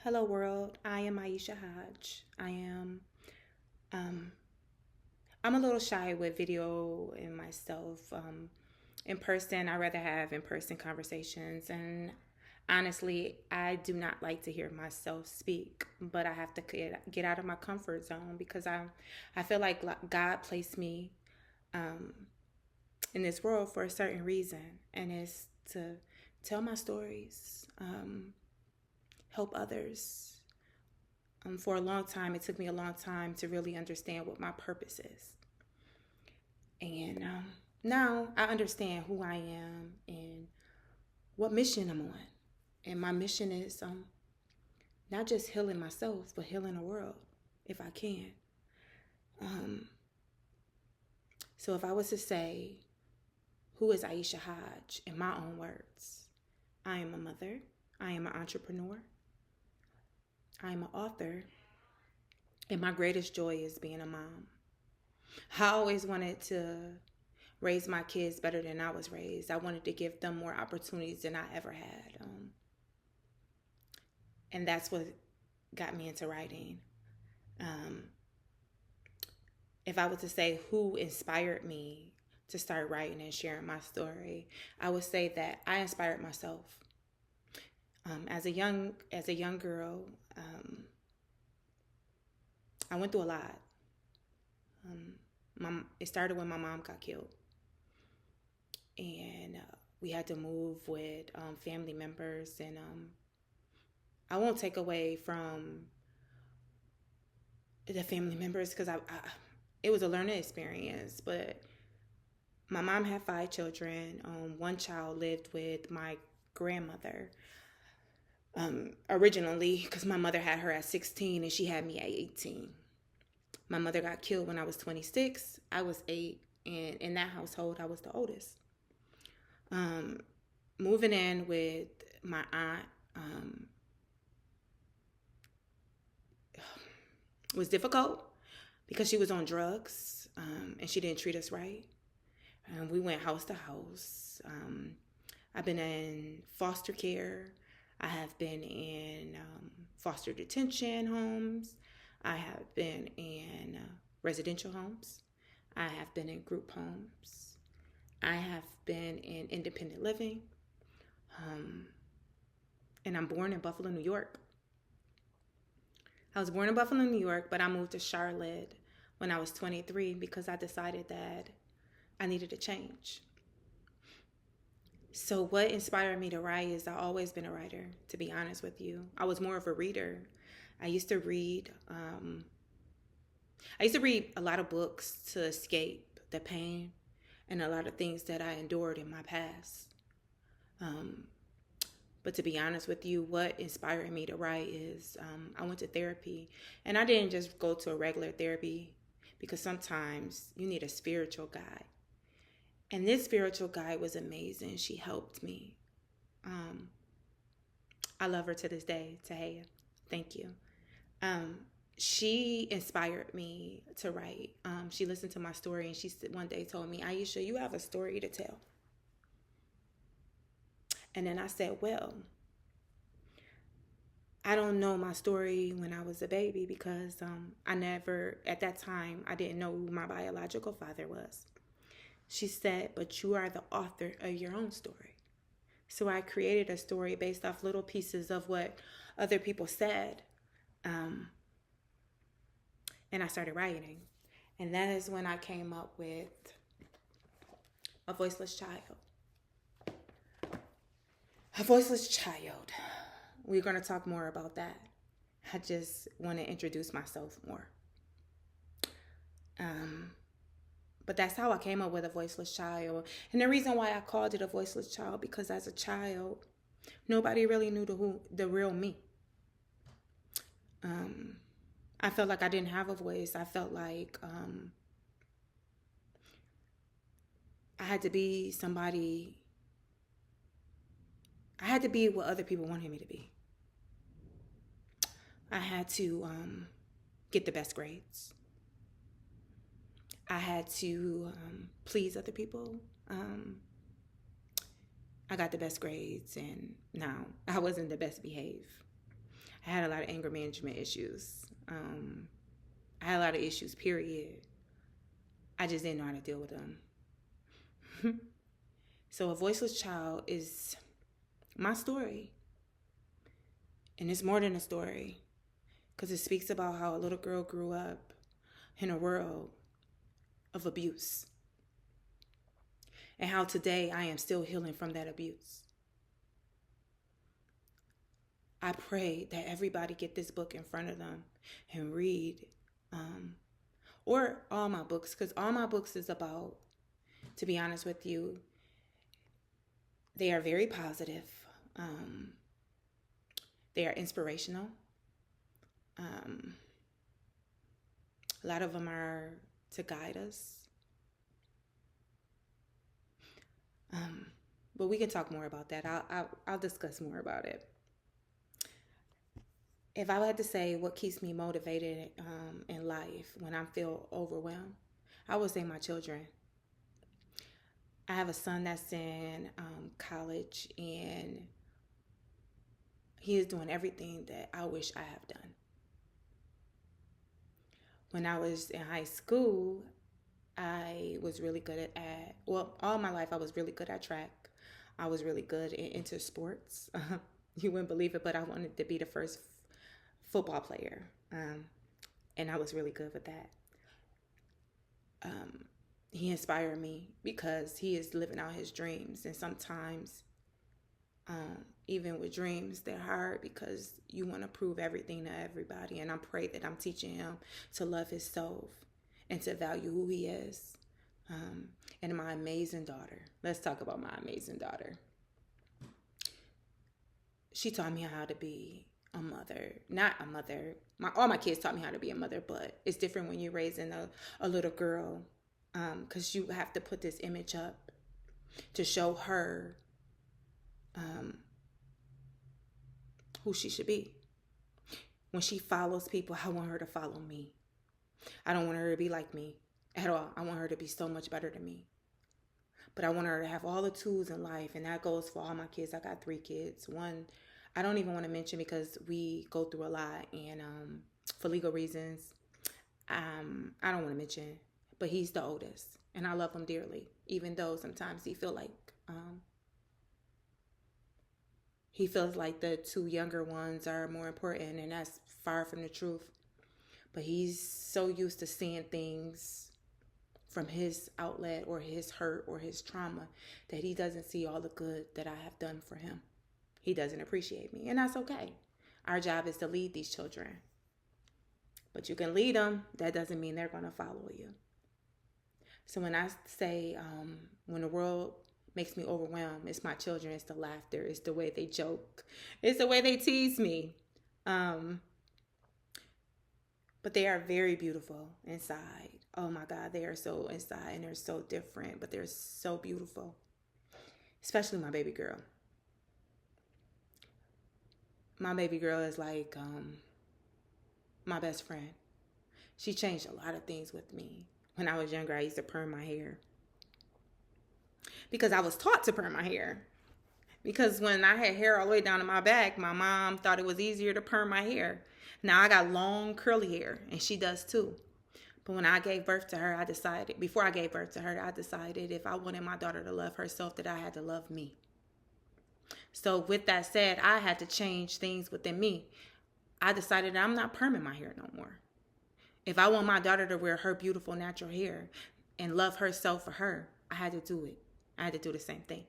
Hello world, I am Iyesha Hodge. Um, I'm a little shy with video and myself. In person, I rather have in-person conversations, and honestly, I do not like to hear myself speak, but I have to get out of my comfort zone because I feel like God placed me um, in this world for a certain reason, and it's to tell my stories, help others. For a long time, it took me a long time to really understand what my purpose is. And now I understand who I am and what mission I'm on. And my mission is not just healing myself, but healing the world if I can. Um, so if I was to say, who is Iyesha Hodge in my own words? I am a mother. I am an entrepreneur. I am an author. And my greatest joy is being a mom. I always wanted to raise my kids better than I was raised. I wanted to give them more opportunities than I ever had. And that's what got me into writing. If I was to say who inspired me to start writing and sharing my story, I would say that I inspired myself. As a young girl, I went through a lot. It started when my mom got killed, and we had to move with family members, and I won't take away from the family members because it was a learning experience. But my mom had 5 children. One child lived with my grandmother originally because my mother had her at 16 and she had me at 18. My mother got killed when I was 26. I was 8, and in that household, I was the oldest. Moving in with my aunt was difficult because she was on drugs and she didn't treat us right. We went house to house. I've been in foster care. I have been in foster detention homes. I have been in residential homes. I have been in group homes. I have been in independent living. And I'm born in Buffalo, New York. I was born in Buffalo, New York, but I moved to Charlotte when I was 23 because I decided that I needed a change. So what inspired me to write is I've always been a writer, to be honest with you. I was more of a reader. I used to read a lot of books to escape the pain and a lot of things that I endured in my past. But to be honest with you, what inspired me to write is I went to therapy, and I didn't just go to a regular therapy because sometimes you need a spiritual guide. And this spiritual guide was amazing. She helped me. I love her to this day, Tahaya. Thank you. She inspired me to write. She listened to my story, and she one day told me, Iyesha, you have a story to tell. And then I said, well, I don't know my story when I was a baby because at that time, I didn't know who my biological father was. She said, but you are the author of your own story. So I created a story based off little pieces of what other people said. And I started writing. And that is when I came up with A Voiceless Child. A Voiceless Child. We're going to talk more about that. I just want to introduce myself more. But that's how I came up with A Voiceless Child. And the reason why I called it A Voiceless Child, because as a child, nobody really knew the real me. I felt like I didn't have a voice. I felt like I had to be somebody. I had to be what other people wanted me to be. I had to get the best grades. I had to please other people. I got the best grades, and now I wasn't the best behaved. I had a lot of anger management issues. I had a lot of issues, period. I just didn't know how to deal with them. So A Voiceless Child is my story. And it's more than a story, because it speaks about how a little girl grew up in a world of abuse, and how today I am still healing from that abuse. I pray that everybody get this book in front of them and read, or all my books, because all my books is about, to be honest with you, they are very positive. They are inspirational. A lot of them are to guide us. But we can talk more about that. I'll discuss more about it. If I had to say what keeps me motivated in life when I feel overwhelmed, I would say my children. I have a son that's in college, and he is doing everything that I wish I have done. When I was in high school, I was really good at, all my life I was really good at track. I was really good into sports. You wouldn't believe it, but I wanted to be the first football player. And I was really good with that. He inspired me because he is living out his dreams. And sometimes, even with dreams, they're hard because you want to prove everything to everybody. And I pray that I'm teaching him to love himself and to value who he is. And my amazing daughter. Let's talk about my amazing daughter. She taught me how to be a mother. Not a mother. All my kids taught me how to be a mother, but it's different when you're raising a little girl, because you have to put this image up to show her who she should be. When she follows people, I want her to follow me. I don't want her to be like me at all. I want her to be so much better than me. But I want her to have all the tools in life, and that goes for all my kids. I got 3 kids. One, I don't even want to mention because we go through a lot, and for legal reasons, I don't want to mention. But he's the oldest, and I love him dearly, even though sometimes he feels like the 2 younger ones are more important, and that's far from the truth. But he's so used to seeing things from his outlet or his hurt or his trauma that he doesn't see all the good that I have done for him. He doesn't appreciate me, and that's okay. Our job is to lead these children. But you can lead them. That doesn't mean they're going to follow you. So when I say when the world makes me overwhelmed, it's my children, it's the laughter, it's the way they joke, it's the way they tease me. But they are very beautiful inside. Oh my God, they are so inside, and they're so different, but they're so beautiful. Especially my baby girl. My baby girl is like my best friend. She changed a lot of things with me. When I was younger, I used to perm my hair because I was taught to perm my hair. Because when I had hair all the way down to my back, my mom thought it was easier to perm my hair. Now I got long curly hair, and she does too. But when I gave birth to her, I decided if I wanted my daughter to love herself, that I had to love me. So with that said, I had to change things within me. I decided that I'm not perming my hair no more. If I want my daughter to wear her beautiful natural hair and love herself for her, I had to do it. I had to do the same thing.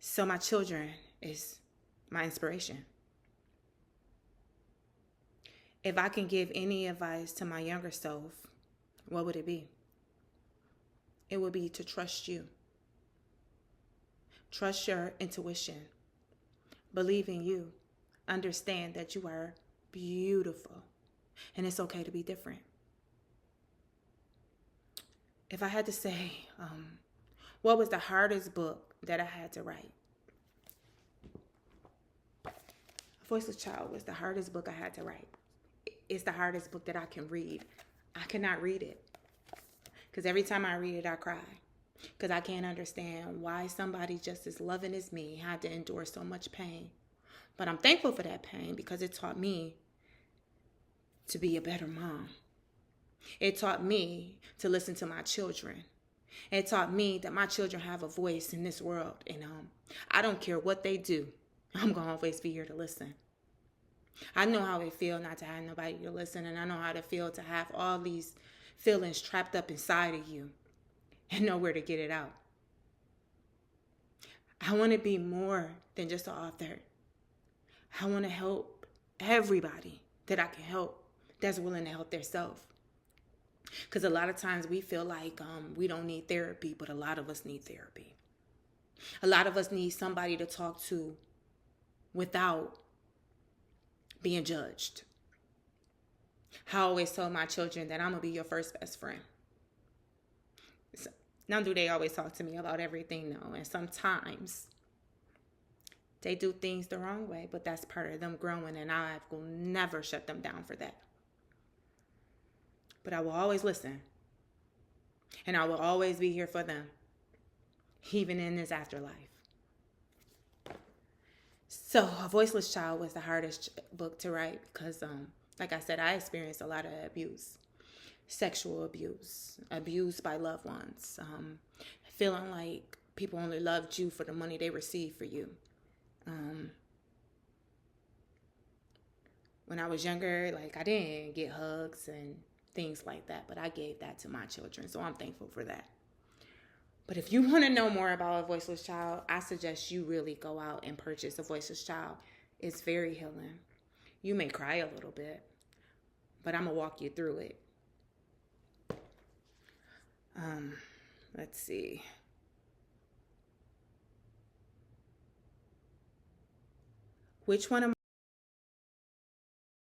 So my children is my inspiration. If I can give any advice to my younger self, what would it be? It would be to trust you. Trust your intuition. Believe in you. Understand that you are beautiful. And it's okay to be different. If I had to say, what was the hardest book that I had to write? A Voiceless Child was the hardest book I had to write. It's the hardest book that I can read. I cannot read it. Because every time I read it, I cry. Because I can't understand why somebody just as loving as me had to endure so much pain. But I'm thankful for that pain because it taught me to be a better mom. It taught me to listen to my children. It taught me that my children have a voice in this world. And I don't care what they do. I'm going to always be here to listen. I know how it feels not to have nobody to listen. And I know how it feels to have all these feelings trapped up inside of you and nowhere to get it out. I want to be more than just an author. I want to help everybody that I can help that's willing to help themselves. Because a lot of times we feel like we don't need therapy, but a lot of us need therapy. A lot of us need somebody to talk to without being judged. I always tell my children that I'm going to be your first best friend. So, now do they always talk to me about everything, though. And sometimes they do things the wrong way, but that's part of them growing, and I will never shut them down for that. But I will always listen. And I will always be here for them, even in this afterlife. So, A Voiceless Child was the hardest book to write because, like I said, I experienced a lot of abuse. Sexual abuse, abuse by loved ones, feeling like people only loved you for the money they received for you. When I was younger, like I didn't get hugs and things like that, but I gave that to my children, so I'm thankful for that. But if you want to know more about A Voiceless Child, I suggest you really go out and purchase A Voiceless Child. It's very healing. You may cry a little bit, but I'm going to walk you through it. Let's see. Which one of